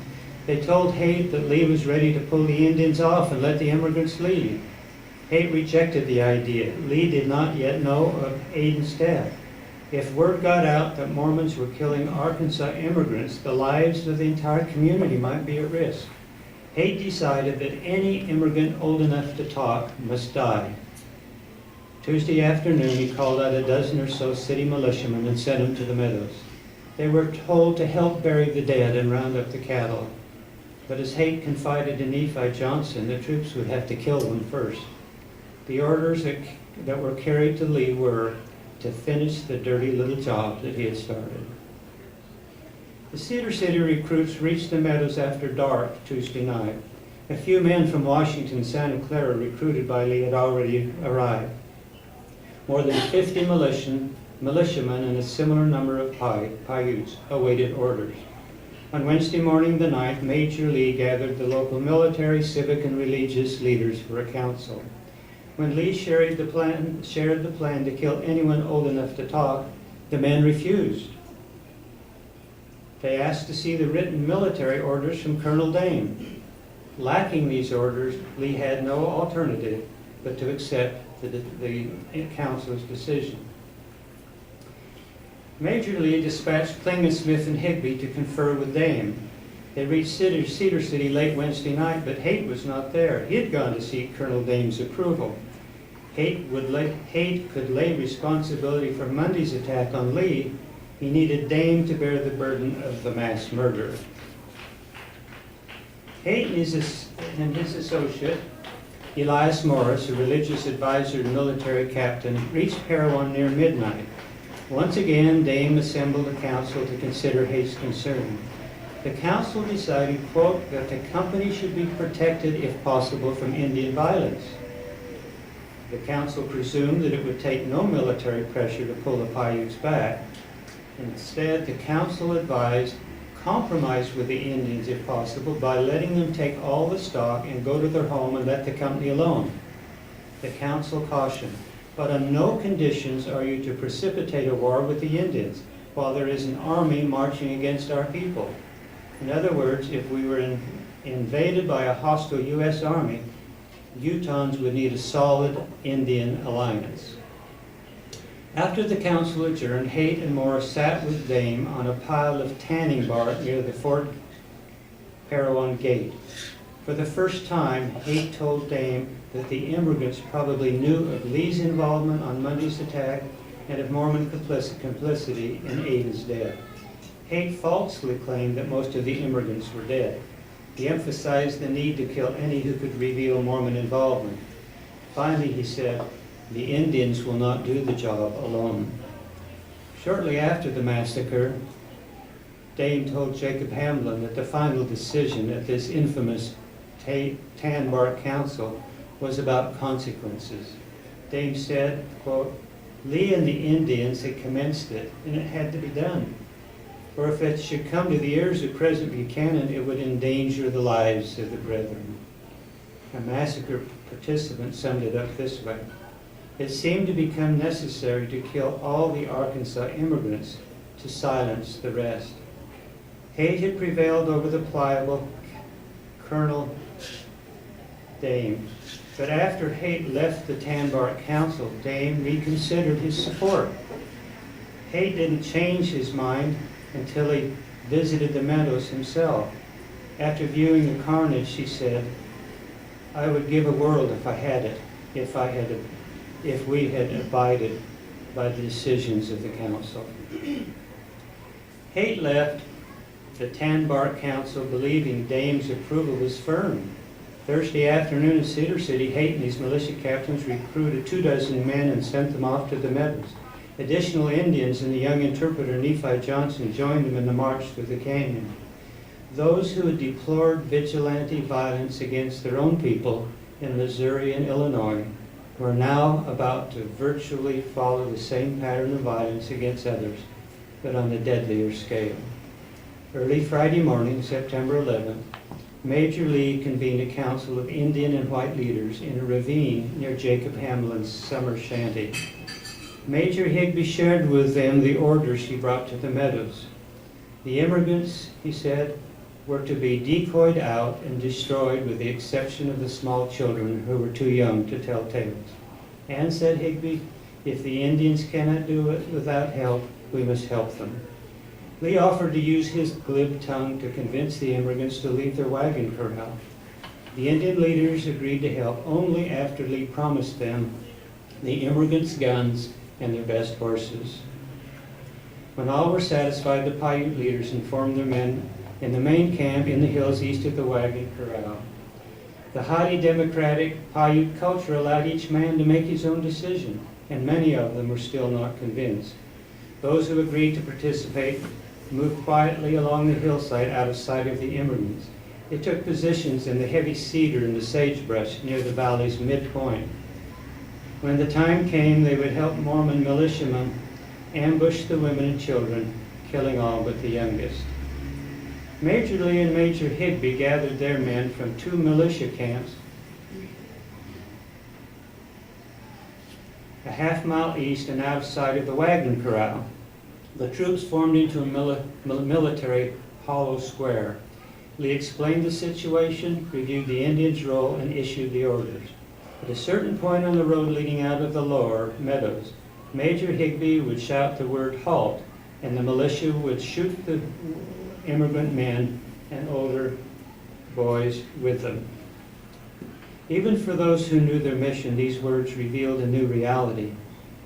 They told Haight that Lee was ready to pull the Indians off and let the immigrants leave. Haight rejected the idea. Lee did not yet know of Aden's death. If word got out that Mormons were killing Arkansas immigrants, the lives of the entire community might be at risk. Haight decided that any immigrant old enough to talk must die. Tuesday afternoon, he called out 12 or so city militiamen and sent them to the meadows. They were told to help bury the dead and round up the cattle. But as Haight confided to Nephi Johnson, the troops would have to kill them first. The orders that were carried to Lee were to finish the dirty little job that he had started. The Cedar City recruits reached the meadows after dark Tuesday night. A few men from Washington and Santa Clara, recruited by Lee, had already arrived. More than 50 militiamen and a similar number of Paiutes awaited orders. On Wednesday morning the 9th, Major Lee gathered the local military, civic, and religious leaders for a council. When Lee shared the plan to kill anyone old enough to talk, the men refused. They asked to see the written military orders from Colonel Dame. Lacking these orders, Lee had no alternative but to accept the council's decision. Major Lee dispatched Klingensmith and Higby to confer with Dame. They reached Cedar City late Wednesday night, but Haight was not there. He had gone to seek Colonel Dame's approval. Haight could lay responsibility for Monday's attack on Lee. He needed Dame to bear the burden of the mass murder. Haight and his associate, Elias Morris, a religious advisor and military captain, reached Parowan near midnight. Once again, Dame assembled a council to consider Haight's concern. The council decided, quote, that the company should be protected, if possible, from Indian violence. The council presumed that it would take no military pressure to pull the Paiutes back. Instead, the council advised compromise with the Indians, if possible, by letting them take all the stock and go to their home and let the company alone. The council cautioned, but on no conditions are you to precipitate a war with the Indians while there is an army marching against our people. In other words, if we were invaded by a hostile U.S. army, Utahns would need a solid Indian alliance. After the council adjourned, Haight and Morris sat with Dame on a pile of tanning bark near the Fort Parowan gate. For the first time, Haight told Dame that the immigrants probably knew of Lee's involvement on Monday's attack and of Mormon complicity in Aiden's death. Haight falsely claimed that most of the immigrants were dead. He emphasized the need to kill any who could reveal Mormon involvement. Finally, he said, "The Indians will not do the job alone." Shortly after the massacre, Dame told Jacob Hamlin that the final decision at this infamous Tan Bark Council was about consequences. Dame said, quote, "Lee and the Indians had commenced it, and it had to be done. For if it should come to the ears of President Buchanan, it would endanger the lives of the brethren." A massacre participant summed it up this way: "It seemed to become necessary to kill all the Arkansas immigrants to silence the rest." Haight had prevailed over the pliable Colonel Dame, but after Haight left the Tan Bark Council, Dame reconsidered his support. Haight didn't change his mind until he visited the Meadows himself. After viewing the carnage, she said, "I would give a world if I had it, if we had abided by the decisions of the council." Haight left the Tan Bark Council believing Dame's approval was firm. Thursday afternoon in Cedar City, Haight and his militia captains recruited 24 men and sent them off to the Meadows. Additional Indians and the young interpreter Nephi Johnson joined them in the march through the canyon. Those who had deplored vigilante violence against their own people in Missouri and Illinois were now about to virtually follow the same pattern of violence against others, but on a deadlier scale. Early Friday morning, September 11th, Major Lee convened a council of Indian and white leaders in a ravine near Jacob Hamlin's summer shanty. Major Higbee shared with them the orders he brought to the Meadows. The immigrants, he said, were to be decoyed out and destroyed with the exception of the small children who were too young to tell tales. And, said Higbee, if the Indians cannot do it without help, we must help them. Lee offered to use his glib tongue to convince the immigrants to leave their wagon corral. The Indian leaders agreed to help only after Lee promised them the immigrants' guns and their best horses. When all were satisfied, the Paiute leaders informed their men in the main camp in the hills east of the wagon corral. The highly democratic Paiute culture allowed each man to make his own decision, and many of them were still not convinced. Those who agreed to participate moved quietly along the hillside out of sight of the immigrants. They took positions in the heavy cedar and the sagebrush near the valley's midpoint. When the time came, they would help Mormon militiamen ambush the women and children, killing all but the youngest. Major Lee and Major Higbee gathered their men from 2 militia camps a half-mile east and outside of the wagon corral. The troops formed into a military hollow square. Lee explained the situation, reviewed the Indians' role, and issued the orders. At a certain point on the road leading out of the lower Meadows, Major Higbee would shout the word "halt," and the militia would shoot the immigrant men and older boys with them. Even for those who knew their mission, these words revealed a new reality.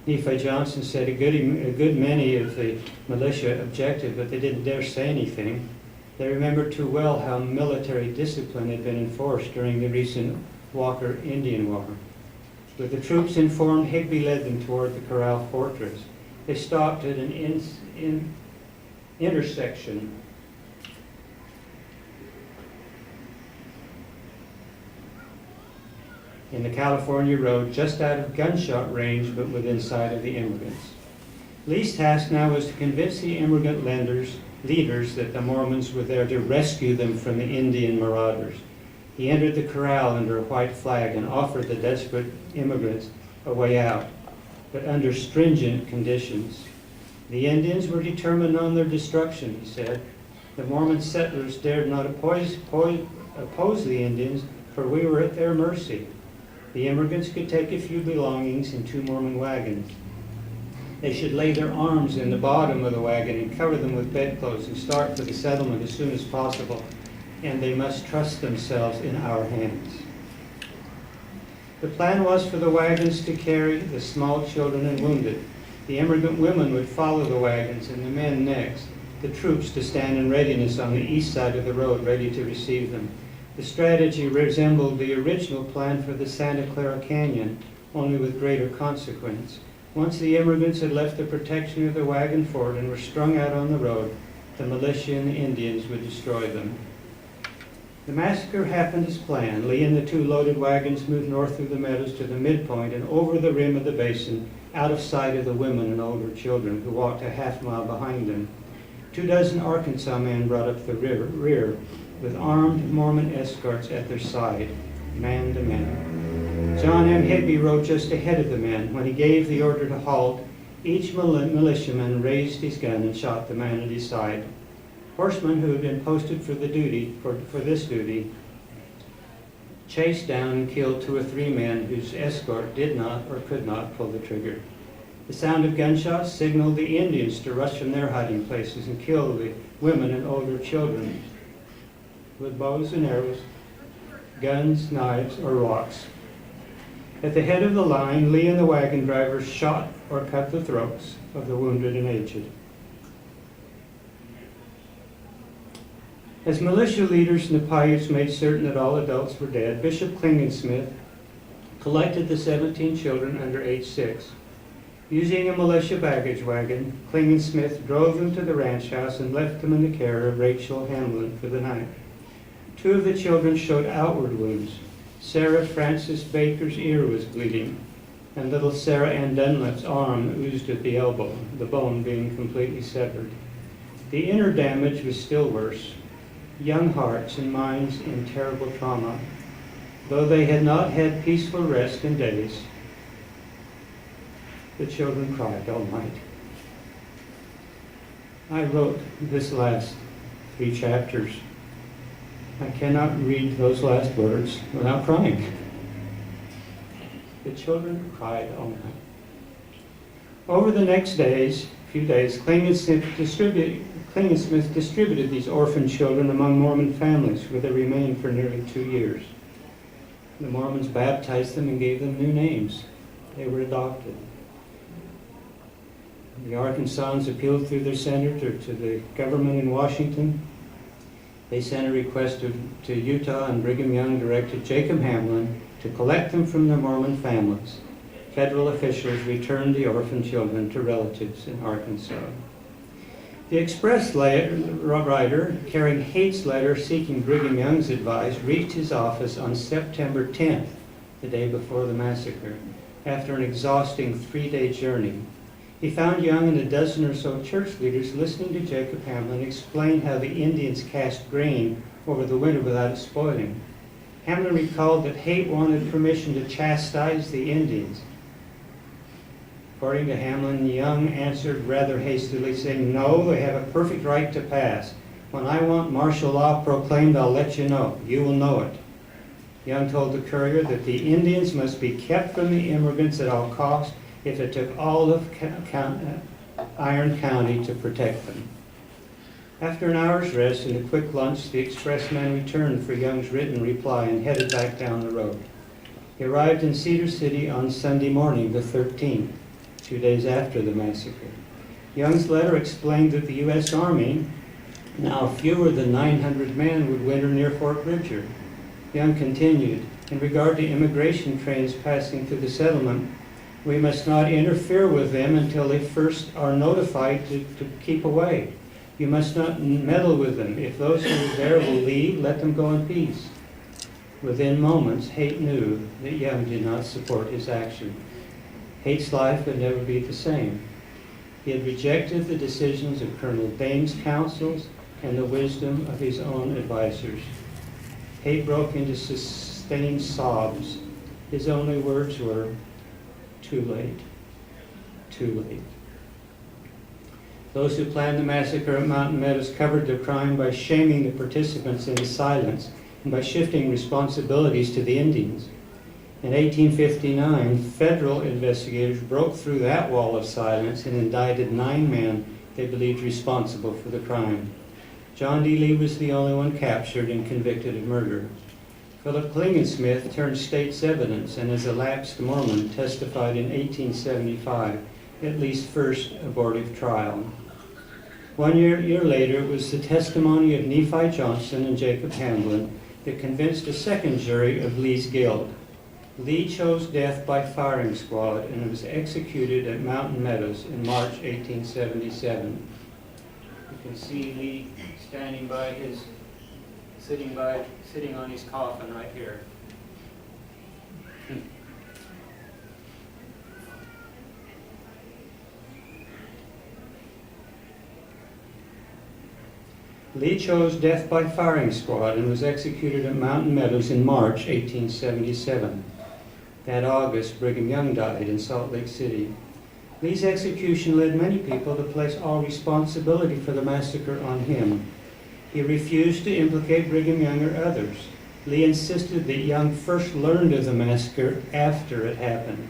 Nephi Johnson said a good many of the militia objected, but they didn't dare say anything. They remembered too well how military discipline had been enforced during the recent Walker Indian War. With the troops informed, Higby led them toward the corral fortress. They stopped at an intersection in the California road, just out of gunshot range, but within sight of the immigrants. Lee's task now was to convince the immigrant leaders that the Mormons were there to rescue them from the Indian marauders. He entered the corral under a white flag and offered the desperate immigrants a way out, but under stringent conditions. The Indians were determined on their destruction, he said. The Mormon settlers dared not oppose the Indians, for we were at their mercy. The immigrants could take a few belongings in 2 Mormon wagons. They should lay their arms in the bottom of the wagon and cover them with bedclothes and start for the settlement as soon as possible, and they must trust themselves in our hands. The plan was for the wagons to carry the small children and wounded. The immigrant women would follow the wagons and the men next, the troops to stand in readiness on the east side of the road, ready to receive them. The strategy resembled the original plan for the Santa Clara Canyon, only with greater consequence. Once the immigrants had left the protection of the wagon fort and were strung out on the road, the militia and the Indians would destroy them. The massacre happened as planned. Lee and the 2 loaded wagons moved north through the meadows to the midpoint and over the rim of the basin, out of sight of the women and older children, who walked a half-mile behind them. 24 Arkansas men brought up the rear, with armed Mormon escorts at their side, man to man. John M. Higby rode just ahead of the men. When he gave the order to halt, each militiaman raised his gun and shot the man at his side. Horsemen who had been posted for this duty chased down and killed 2 or 3 men whose escort did not or could not pull the trigger. The sound of gunshots signaled the Indians to rush from their hiding places and kill the women and older children with bows and arrows, guns, knives, or rocks. At the head of the line, Lee and the wagon drivers shot or cut the throats of the wounded and aged. As militia leaders and the Paiutes made certain that all adults were dead, Bishop Klingensmith collected the 17 children under age 6. Using a militia baggage wagon, Klingensmith drove them to the ranch house and left them in the care of Rachel Hamlin for the night. 2 of the children showed outward wounds. Sarah Frances Baker's ear was bleeding, and little Sarah Ann Dunlap's arm oozed at the elbow, the bone being completely severed. The inner damage was still worse. Young hearts and minds in terrible trauma. Though they had not had peaceful rest in days, the children cried all night. I wrote this last 3 chapters. I cannot read those last words without crying. The children cried all night. Over the next few days, Klingensmith distributed these orphan children among Mormon families, where they remained for nearly 2 years. The Mormons baptized them and gave them new names. They were adopted. The Arkansans appealed through their senator to the government in Washington. They sent a request to Utah, and Brigham Young directed Jacob Hamlin to collect them from the Mormon families. Federal officials returned the orphan children to relatives in Arkansas. The Express writer, carrying Haight's letter seeking Brigham Young's advice, reached his office on September 10th, the day before the massacre, after an exhausting 3-day journey. He found Young and a dozen or so church leaders listening to Jacob Hamlin explain how the Indians cached grain over the winter without it spoiling. Hamlin recalled that Haight wanted permission to chastise the Indians. According to Hamlin, Young answered rather hastily, saying, "No, they have a perfect right to pass. When I want martial law proclaimed, I'll let you know. You will know it." Young told the courier that the Indians must be kept from the immigrants at all costs, if it took all of Iron County to protect them. After an hour's rest and a quick lunch, the expressman returned for Young's written reply and headed back down the road. He arrived in Cedar City on Sunday morning, the 13th, 2 days after the massacre. Young's letter explained that the U.S. Army, now fewer than 900 men, would winter near Fort Bridger. Young continued, in regard to immigration trains passing through the settlement, we must not interfere with them until they first are notified to keep away. You must not meddle with them. If those who are there will leave, let them go in peace. Within moments, Haight knew that Young did not support his action. Haight's life would never be the same. He had rejected the decisions of Colonel Dame's counsels and the wisdom of his own advisors. Haight broke into sustained sobs. His only words were, "Too late, too late." Those who planned the massacre at Mountain Meadows covered their crime by shaming the participants into silence and by shifting responsibilities to the Indians. In 1859, federal investigators broke through that wall of silence and indicted 9 men they believed responsible for the crime. John D. Lee was the only one captured and convicted of murder. Philip Klingensmith turned state's evidence and as a lapsed Mormon testified in 1875 at Lee's first abortive trial. 1 year later, it was the testimony of Nephi Johnson and Jacob Hamblin that convinced a second jury of Lee's guilt. Lee chose death by firing squad and was executed at Mountain Meadows in March 1877. You can see Lee standing by his, sitting on his coffin right here. Lee chose death by firing squad and was executed at Mountain Meadows in March 1877. That August, Brigham Young died in Salt Lake City. Lee's execution led many people to place all responsibility for the massacre on him. He refused to implicate Brigham Young or others. Lee insisted that Young first learned of the massacre after it happened.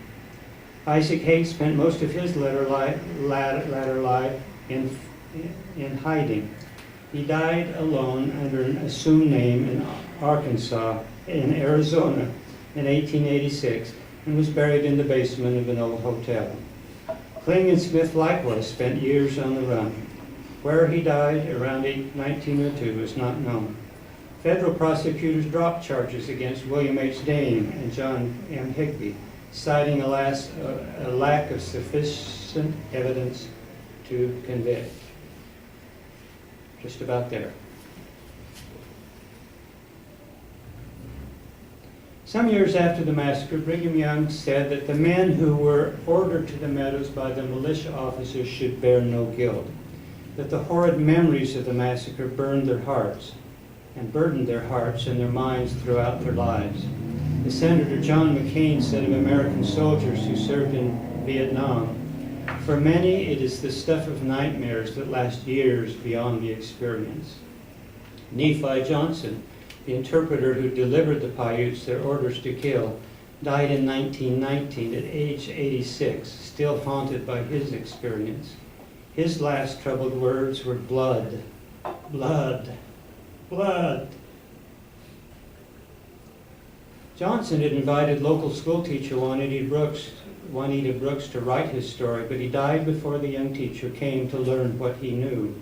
Isaac Haight spent most of his latter life in hiding. He died alone under an assumed name in Arizona in 1886 and was buried in the basement of an old hotel. Klingensmith likewise spent years on the run. Where he died around 1902 is not known. Federal prosecutors dropped charges against William H. Dame and John M. Higbee, citing a lack of sufficient evidence to convict. Just about there. Some years after the massacre, Brigham Young said that the men who were ordered to the Meadows by the militia officers should bear no guilt, that the horrid memories of the massacre burned their hearts and burdened their hearts and their minds throughout their lives. The Senator John McCain said of American soldiers who served in Vietnam, "For many, it is the stuff of nightmares that last years beyond the experience." Nephi Johnson, the interpreter who delivered the Paiutes their orders to kill, died in 1919 at age 86, still haunted by his experience. His last troubled words were blood, blood, blood. Johnson had invited local schoolteacher Juanita Brooks to write his story, but he died before the young teacher came to learn what he knew.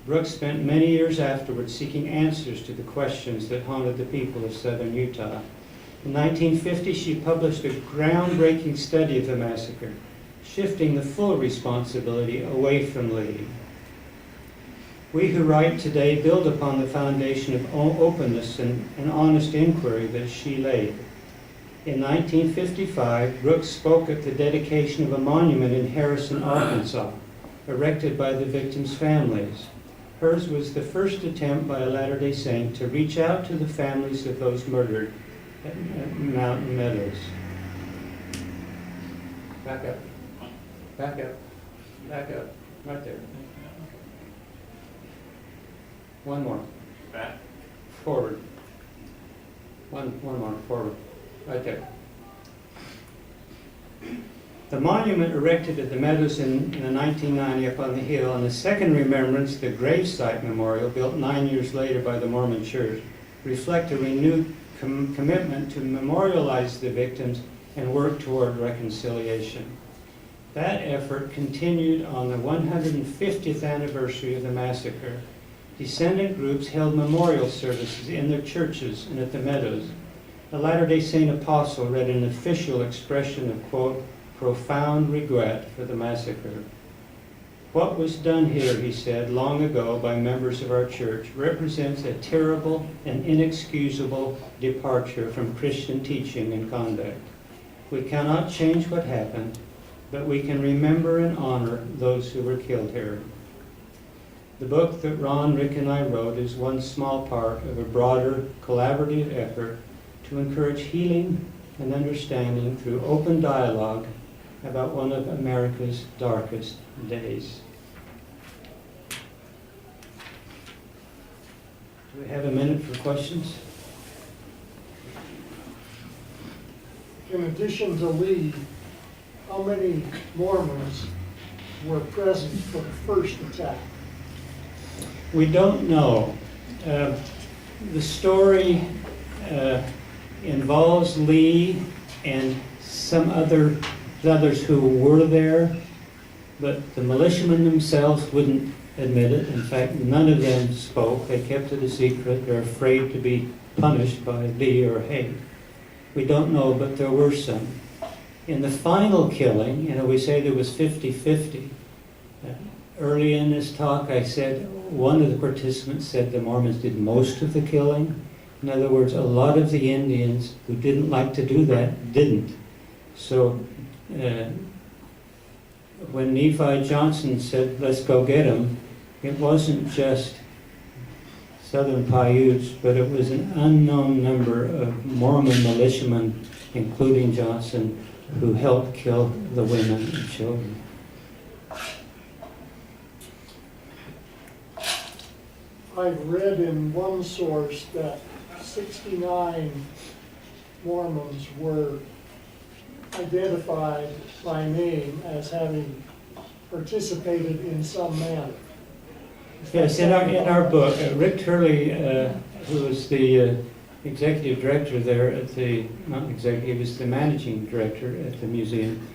Brooks spent many years afterwards seeking answers to the questions that haunted the people of southern Utah. In 1950, she published a groundbreaking study of the massacre, shifting the full responsibility away from Lee. We who write today build upon the foundation of openness and honest inquiry that she laid. In 1955, Brooks spoke at the dedication of a monument in Harrison, Arkansas, erected by the victims' families. Hers was the first attempt by a Latter-day Saint to reach out to the families of those murdered at Mountain Meadows. Back up. Back up. Back up. Right there. One more. Back. Forward. One more. Forward. Right there. The monument erected at the Meadows in the 1990 up on the hill, and the second remembrance, the gravesite memorial, built 9 years later by the Mormon Church, reflect a renewed commitment to memorialize the victims and work toward reconciliation. That effort continued on the 150th anniversary of the massacre. Descendant groups held memorial services in their churches and at the Meadows. The Latter-day Saint apostle read an official expression of, quote, profound regret for the massacre. What was done here, he said, long ago by members of our church represents a terrible and inexcusable departure from Christian teaching and conduct. We cannot change what happened, but we can remember and honor those who were killed here. The book that Ron, Rick, and I wrote is one small part of a broader collaborative effort to encourage healing and understanding through open dialogue about one of America's darkest days. Do we have a minute for questions? In addition to Lee, how many Mormons were present for the first attack? We don't know. The story involves Lee and some others who were there, but the militiamen themselves wouldn't admit it. In fact, none of them spoke. They kept it a secret. They're afraid to be punished by Lee or Haig. We don't know, but there were some. In the final killing, we say there was 50-50. Early in this talk, I said one of the participants said the Mormons did most of the killing. In other words, a lot of the Indians who didn't like to do that didn't. So when Nephi Johnson said, let's go get him, it wasn't just Southern Paiutes, but it was an unknown number of Mormon militiamen, including Johnson, who helped kill the women and children. I've read in one source that 69 Mormons were identified by name as having participated in some manner. Yes, in our book, Rick Turley, who was the executive director there at the, not executive, he was the managing director at the museum,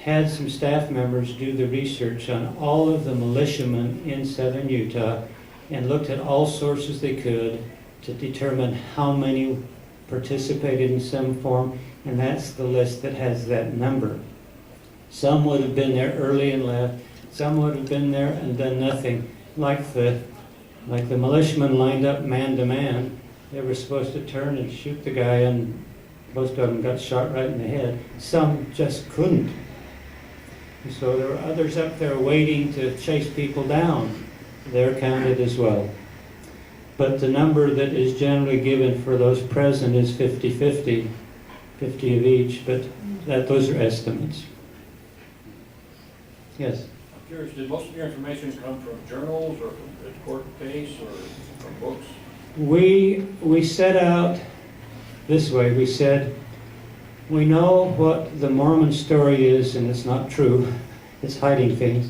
had some staff members do the research on all of the militiamen in southern Utah and looked at all sources they could to determine how many participated in some form, and that's the list that has that number. Some would have been there early and left, some would have been there and done nothing. Like the militiamen lined up man to man, they were supposed to turn and shoot the guy, and most of them got shot right in the head. Some just couldn't. And so there were others up there waiting to chase people down. They're counted as well. But the number that is generally given for those present is 50-50, 50 of each, but those are estimates. Yes? I'm curious, did most of your information come from journals or from the court case or from books? We set out this way. We said, we know what the Mormon story is, and it's not true. It's hiding things.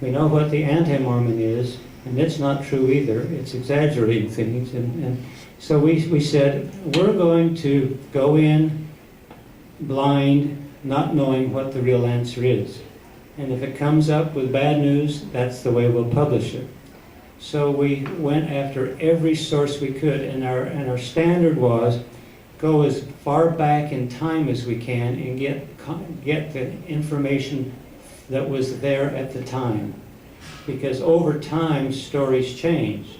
We know what the anti-Mormon is, and it's not true either. It's exaggerating things. And so we said, we're going to go in blind, not knowing what the real answer is. And if it comes up with bad news, that's the way we'll publish it. So we went after every source we could, and our standard was go as far back in time as we can and get the information that was there at the time. Because over time, stories change.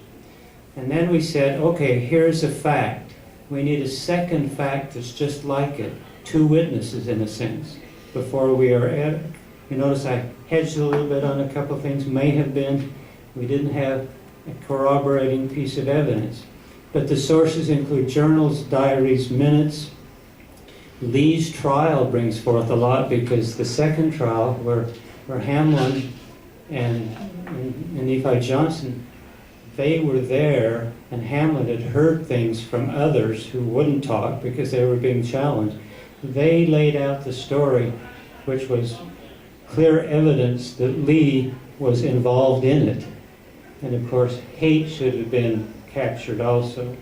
And then we said, okay, here's a fact. We need a second fact that's just like it. Two witnesses, in a sense, before we are at it. You notice I hedged a little bit on a couple of things. May have been, we didn't have a corroborating piece of evidence. But the sources include journals, diaries, minutes. Lee's trial brings forth a lot, because the second trial, where Hamlin and Nephi Johnson, they were there, and Hamlin had heard things from others who wouldn't talk because they were being challenged. They laid out the story which was clear evidence that Lee was involved in it. And of course, Haight should have been captured also.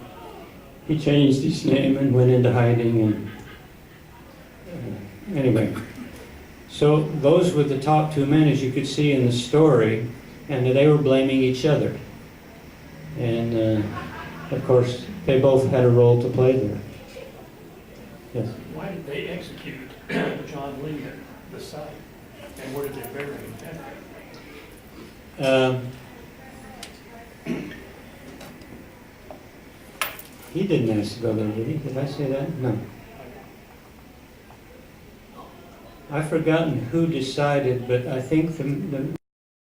He changed his name and went into hiding, and anyway. So those were the top two men, as you could see in the story, and they were blaming each other. And of course, they both had a role to play there. Yes. Why did they execute John Lee at the site? And where did they bury him? He didn't ask to go there, did he? Did I say that? No. I've forgotten who decided, but I think the